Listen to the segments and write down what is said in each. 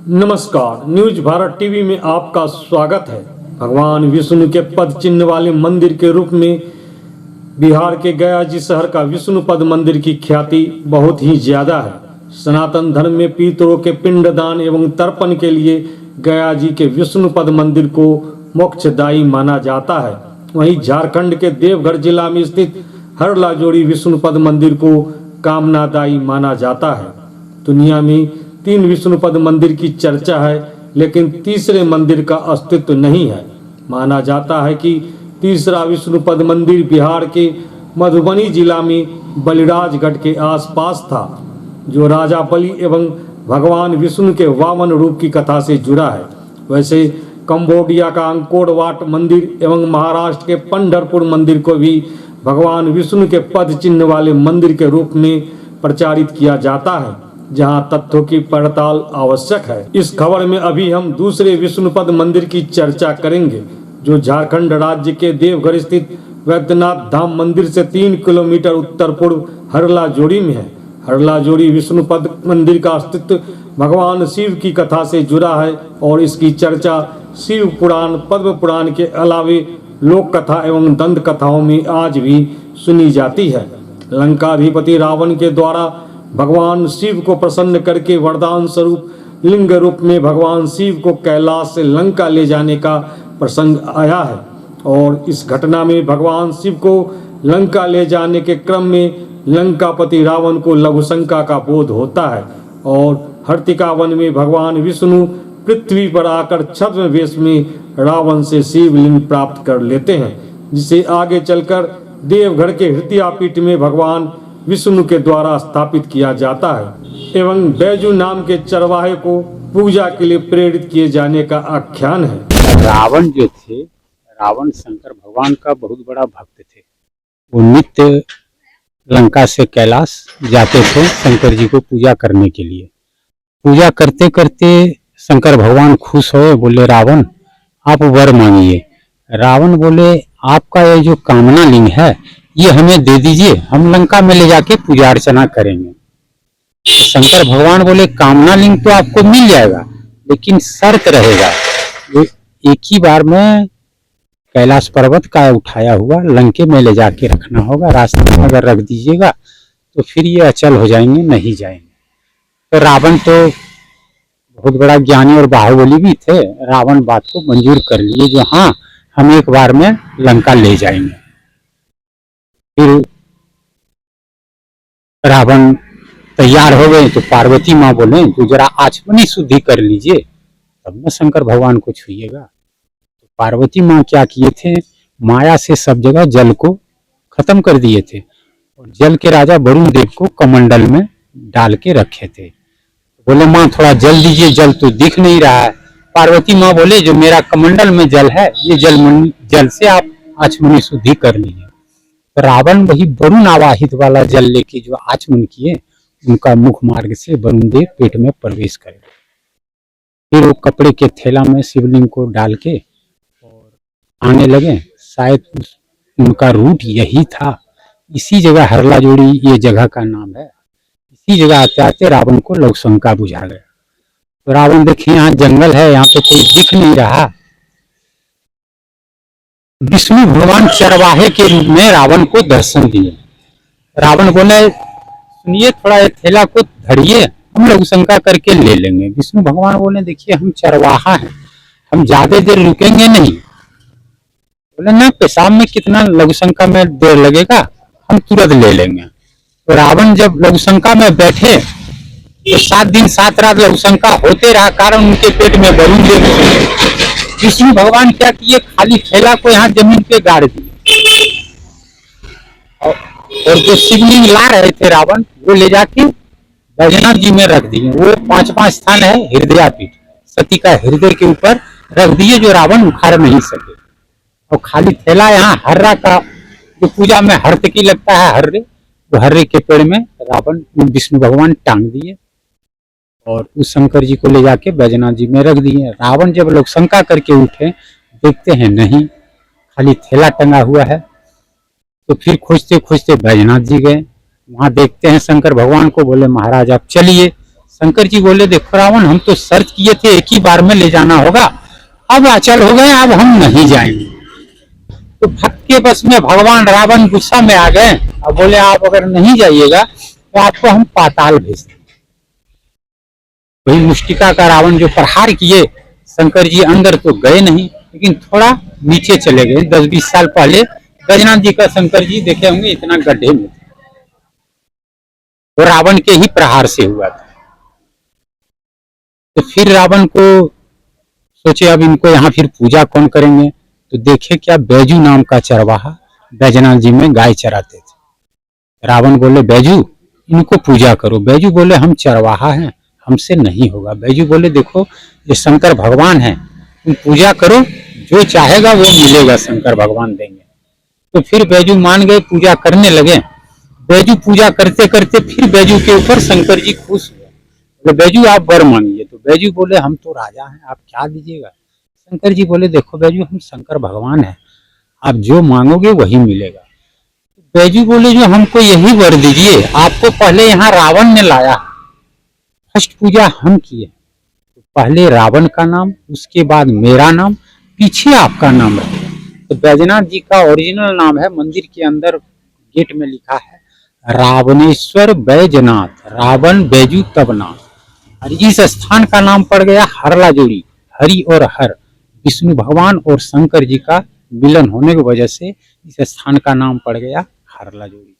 नमस्कार, news Bharat TV में आपका स्वागत है। भगवान विष्णु के पद चिन्ह वाले मंदिर के रूप में बिहार के गया जी शहर का विष्णुपद मंदिर की ख्याति बहुत ही ज्यादा है। सनातन धर्म में पितरों के पिंडदान एवं तर्पण के लिए गया जी के विष्णुपद मंदिर को मोक्षदायी माना जाता है। वहीं झारखंड के देवघर जिला में स्थित हरलाजोड़ी विष्णुपद मंदिर को कामनादायी माना जाता है। दुनिया में 3 विष्णुपद मंदिर की चर्चा है, लेकिन तीसरे मंदिर का अस्तित्व नहीं है। माना जाता है कि तीसरा विष्णुपद मंदिर बिहार के मधुबनी जिला में बलिराजगढ़ के आसपास था, जो राजा बलि एवं भगवान विष्णु के वामन रूप की कथा से जुड़ा है। वैसे कंबोडिया का अंकोर वाट मंदिर एवं महाराष्ट्र के पंढरपुर मंदिर को भी भगवान विष्णु के पद चिन्ह वाले मंदिर के रूप में प्रचारित किया जाता है, जहां तथ्यों की पड़ताल आवश्यक है। इस खबर में अभी हम दूसरे विष्णुपद मंदिर की चर्चा करेंगे, जो झारखंड राज्य के देवघर स्थित वैद्यनाथ धाम मंदिर से 3 किलोमीटर उत्तर पूर्व हरलाजोड़ी में है। हरलाजोड़ी विष्णुपद मंदिर का अस्तित्व भगवान शिव की कथा से जुड़ा है और इसकी चर्चा शिव पुराण, पद्म पुराण के अलावे लोक कथा एवं दंत कथाओं में आज भी सुनी जाती है। लंकाधिपति रावण के द्वारा भगवान शिव को प्रसन्न करके वरदान स्वरूप लिंग रूप में भगवान शिव को कैलाश से लंका ले जाने का प्रसंग आया है और इस घटना में भगवान शिव को लंका ले जाने के क्रम में लंकापति रावण को लघुशंका का बोध होता है और हर्तिका वन में भगवान विष्णु पृथ्वी पर आकर छद्म वेश में रावण से शिवलिंग प्राप्त कर लेते हैं, जिसे आगे चलकर देवघर के हृदयापीठ में भगवान विष्णु के द्वारा स्थापित किया जाता है एवं बैजू नाम के चरवाहे को पूजा के लिए प्रेरित किए जाने का आख्यान है। रावण जो थे, रावण शंकर भगवान का बहुत बड़ा भक्त थे। वो नित्य लंका से कैलाश जाते थे शंकर जी को पूजा करने के लिए। पूजा करते करते शंकर भगवान खुश हुए, बोले रावण आप वर मांगिए। रावण बोले आपका ये जो कामना लिंग है ये हमें दे दीजिए, हम लंका में ले जाके पूजा अर्चना करेंगे। तो शंकर भगवान बोले कामना लिंग तो आपको मिल जाएगा, लेकिन शर्त रहेगा एक ही बार में कैलाश पर्वत का उठाया हुआ लंके में ले जाके रखना होगा। रास्ते में अगर रख दीजिएगा तो फिर ये अचल हो जाएंगे, नहीं जाएंगे। तो रावण तो बहुत बड़ा ज्ञानी और बाहुबली भी थे। रावण बात को मंजूर कर लिए, जो हाँ हम एक बार में लंका ले जाएंगे। फिर रावण तैयार हो गए तो पार्वती माँ बोले तो जरा आचमनी शुद्धि कर लीजिए, तब न शंकर भगवान को छुइएगा। तो पार्वती माँ क्या किए थे, माया से सब जगह जल को खत्म कर दिए थे और जल के राजा वरुण देव को कमंडल में डाल के रखे थे। बोले माँ थोड़ा जल दीजिए, जल तो दिख नहीं रहा है। पार्वती माँ बोले जो मेरा कमंडल में जल है, ये जल से आप आचमनी शुद्धि कर लीजिए। रावण वही वरुण आवाहित वाला जल लेके जो आचमन किए, उनका मुख मार्ग से वरुण देव पेट में प्रवेश करे। फिर वो कपड़े के थैला में शिवलिंग को डाल के और आने लगे। शायद उनका रूट यही था। इसी जगह हरलाजोड़ी ये जगह का नाम है। इसी जगह आते आते रावण को लघुशंका बुझा गया। तो रावण देखे यहाँ जंगल है, यहाँ पे कोई दिख नहीं रहा। विष्णु भगवान चरवाहे के रूप में रावण को दर्शन दिए। रावण बोले सुनिए थोड़ा ये थैला को धरिए, हम लघुशंका करके ले लेंगे। विष्णु भगवान बोले देखिए हम चरवाहा हैं, हम ज्यादा देर रुकेंगे नहीं। बोले ना पेशाब में कितना लघुशंका में देर लगेगा, हम तुरंत ले लेंगे। तो रावण जब लघुशंका में बैठे तो 7 दिन 7 रात लघुशंका होते रहा, कारण उनके पेट में वरुण देव। विष्णु भगवान क्या किए, खाली थैला को यहाँ जमीन पे गाड़ दिए और जो शिवलिंग ला रहे थे रावण, वो ले जाके बैजनाथ जी में रख दिए। वो 5 स्थान है हृदयापीठ, सती का हृदय के ऊपर रख दिए, जो रावण उखाड़ नहीं सके। और खाली थैला यहाँ हर्रा का, जो पूजा में हर्तकी लगता है हर्रे, वो हर्रे के पेड़ में रावण विष्णु भगवान टांग दिए और उस शंकर जी को ले जाके बैजनाथ जी में रख दिए। रावण जब लोग शंका करके उठे, देखते हैं नहीं, खाली थैला टंगा हुआ है। तो फिर खोजते खोजते बैजनाथ जी गए। वहां देखते हैं शंकर भगवान को, बोले महाराज आप चलिए। शंकर जी बोले देखो रावण, हम तो शर्त किए थे एक ही बार में ले जाना होगा, अब अचल हो गए, अब हम नहीं जाएंगे। तो भक्त के बस में भगवान रावण गुस्सा में आ गए और बोले आप अगर नहीं जाइएगा तो आपको हम पाताल भेज देंगे। वही मुष्टिका का रावण जो प्रहार किए, शंकर जी अंदर तो गए नहीं, लेकिन थोड़ा नीचे चले गए। 10-20 साल पहले बैजनाथ जी का शंकर जी देखे होंगे इतना गड्ढे में थे, वो रावण के ही प्रहार से हुआ था। तो फिर रावण को सोचे अब इनको यहाँ फिर पूजा कौन करेंगे, तो देखे क्या बैजू नाम का चरवाहा बैजनाथ जी में गाय चराते थे। रावण बोले बैजू इनको पूजा करो। बैजू बोले हम चरवाहा हैं, हमसे नहीं होगा। बैजू बोले देखो ये शंकर भगवान है, तुम पूजा करो, जो चाहेगा वो मिलेगा, शंकर भगवान देंगे। तो फिर बैजू मान गए, पूजा करने लगे। बैजू पूजा करते करते फिर बैजू के ऊपर शंकर जी खुश हुए, बोले बैजू आप वर मांगिए। तो बैजू बोले हम तो राजा हैं, आप क्या दीजिएगा। शंकर जी बोले देखो बैजू हम शंकर भगवान हैं, आप जो मांगोगे वही मिलेगा। बैजू बोले जो हमको यही वर दीजिए, आपको पहले यहाँ रावण ने लाया, फर्स्ट पूजा हम किए, तो पहले रावण का नाम, उसके बाद मेरा नाम, पीछे आपका नाम रखे। तो बैजनाथ जी का ओरिजिनल नाम है, मंदिर के अंदर गेट में लिखा है रावणेश्वर बैजनाथ, रावण बैजू तबनाथ। और इस स्थान का नाम पड़ गया हरला जोड़ी, हरि और हर, विष्णु भगवान और शंकर जी का मिलन होने की वजह से इस स्थान का नाम पड़ गया हरला जोड़ी।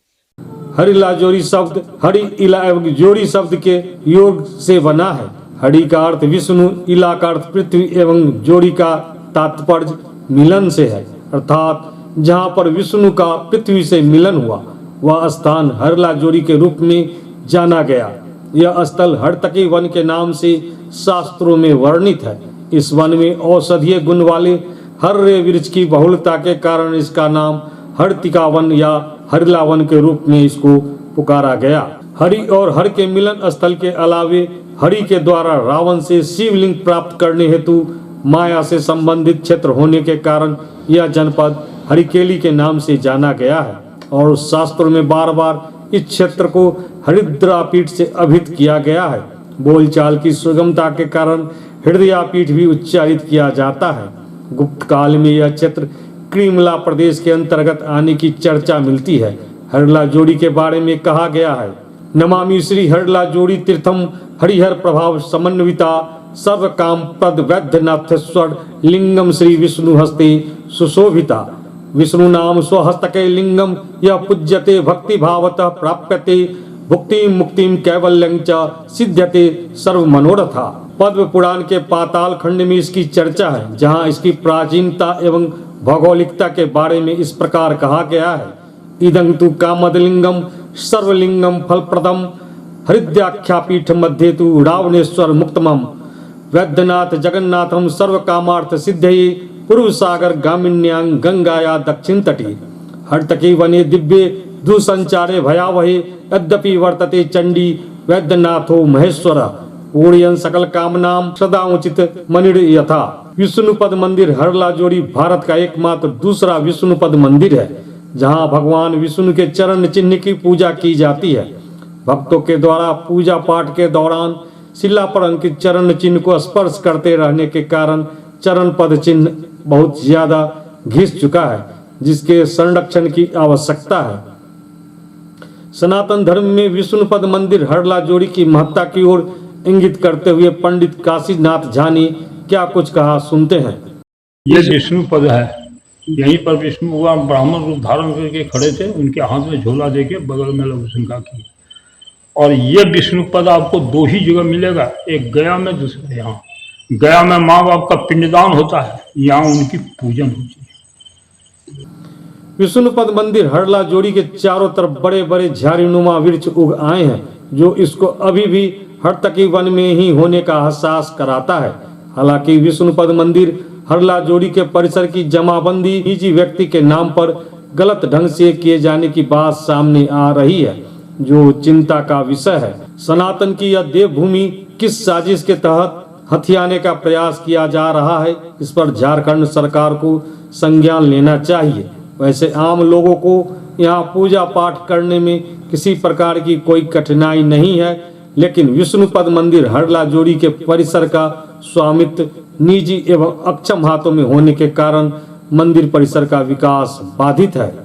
हरिला जोड़ी शब्द हरि इला एवं जोड़ी शब्द के योग से बना है। हरि का अर्थ विष्णु, इला का अर्थ पृथ्वी एवं जोड़ी का तात्पर्य मिलन से है, अर्थात जहाँ पर विष्णु का पृथ्वी से मिलन हुआ वह स्थान हरला जोड़ी के रूप में जाना गया। यह स्थल हरतकी वन के नाम से शास्त्रों में वर्णित है। इस वन में औषधीय गुण वाले हर्रे वृक्ष की बहुलता के कारण इसका नाम हरतिका वन या हरिला वन के रूप में इसको पुकारा गया। हरि और हर के मिलन स्थल के अलावे हरि के द्वारा रावण से शिवलिंग प्राप्त करने हेतु माया से संबंधित क्षेत्र होने के कारण यह जनपद हरिकेली के नाम से जाना गया है। और शास्त्रों में बार बार इस क्षेत्र को हरिद्रापीठ से अभिहित किया गया है। बोलचाल की सुगमता के कारण हृदयापीठ भी उच्चारित किया जाता है। गुप्त काल में यह क्षेत्र क्रीमला प्रदेश के अंतर्गत आने की चर्चा मिलती है। हरला जोड़ी के बारे में कहा गया है नमामि श्री हरला जोड़ी तीर्थम हरिहर प्रभाव समन्विता सर्व काम प्रद वैद्यनाथेश्वर लिंगम श्री विष्णु हस्ते सुशोभिता। विष्णु नाम स्वहस्तके लिंगम यह पूज्यते भक्ति भावतः प्राप्यते भुक्ति मुक्तिम कैवल्यं च सिद्ध्यते सर्व मनोरथा। पद्म पुराण के पाताल खंड में इसकी चर्चा है, जहाँ इसकी प्राचीनता एवं भौगोलिकता के बारे में इस प्रकार कहा गया है इदं तु कामदलिंगम सर्वलिंगम फलप्रदम हृदयाख्यापीठ मध्ये तु रावणेश्वर मुक्तमम वैद्यनाथ जगन्नाथम सर्व कामार्थ सिद्धये पूर्व सागर गामिन्यांग गंगाया दक्षिण तटी। हरतकी वने दिव्ये दुसंचारे भयावहे यद्यपि वर्तते चंडी वैद्यनाथो महेश्वर पूर्यन सकल कामनाम सदा उचित मनिर यथा। विष्णुपद मंदिर हरला जोड़ी भारत का एकमात्र दूसरा विष्णुपद मंदिर है, जहां भगवान विष्णु के चरण चिन्ह की पूजा की जाती है। भक्तों के द्वारा पूजा पाठ के दौरान शिला पर अंकित चरण चिन्ह को स्पर्श करते रहने के कारण चरण पद चिन्ह बहुत ज्यादा घिस चुका है, जिसके संरक्षण की आवश्यकता है। सनातन धर्म में विष्णुपद मंदिर हरला जोड़ी की महत्ता की ओर इंगित करते हुए पंडित काशीनाथ झा ने क्या कुछ कहा, सुनते हैं। ये विष्णु पद है, यहीं पर विष्णु भगवान ब्राह्मण रूप धारण करके खड़े थे, उनके हाथ में झोला देके बगल में लघु शंका की। और ये विष्णु पद आपको दो ही जगह मिलेगा, एक गया में, दूसरा यहाँ। गया में माँ बाप का पिंडदान होता है, यहाँ उनकी पूजन होती है। विष्णुपद मंदिर हरला जोड़ी के चारों तरफ बड़े बड़े झाड़ीनुमा वृक्ष उग आए हैं, जो इसको अभी भी हरतकी वन में ही होने का एहसास कराता है। हालांकि विष्णुपद मंदिर हरला जोड़ी के परिसर की जमाबंदी निजी व्यक्ति के नाम पर गलत ढंग से किए जाने की बात सामने आ रही है, जो चिंता का विषय है। सनातन की यह देवभूमि किस साजिश के तहत हथियाने का प्रयास किया जा रहा है, इस पर झारखंड सरकार को संज्ञान लेना चाहिए। वैसे आम लोगों को यहाँ पूजा पाठ करने में किसी प्रकार की कोई कठिनाई नहीं है, लेकिन विष्णुपद मंदिर हरला जोड़ी के परिसर का स्वामित्व निजी एवं अक्षम हाथों में होने के कारण मंदिर परिसर का विकास बाधित है।